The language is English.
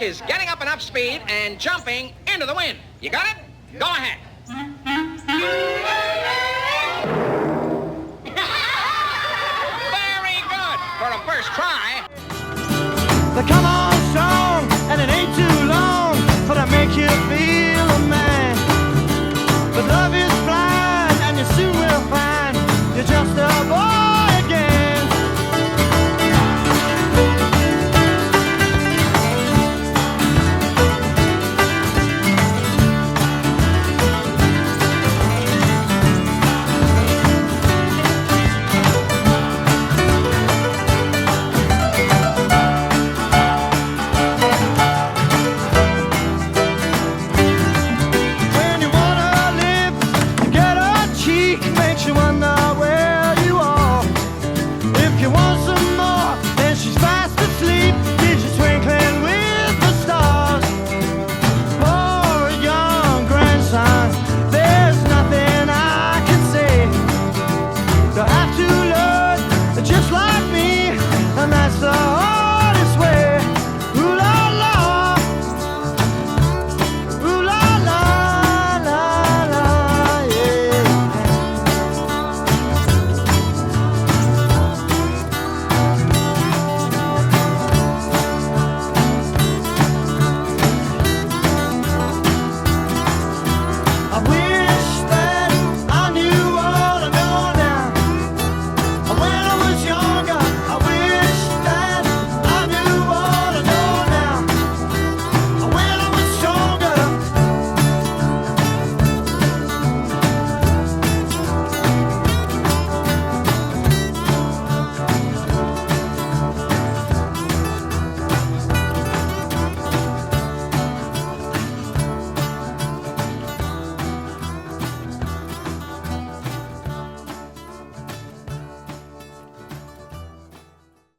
trick is getting up enough speed and jumping into the wind. You got it? Go ahead. Very good for a first try. The come on song, and it ain't too long, but I make you feel a man. But love is blind, and you soon will find you're just a boy.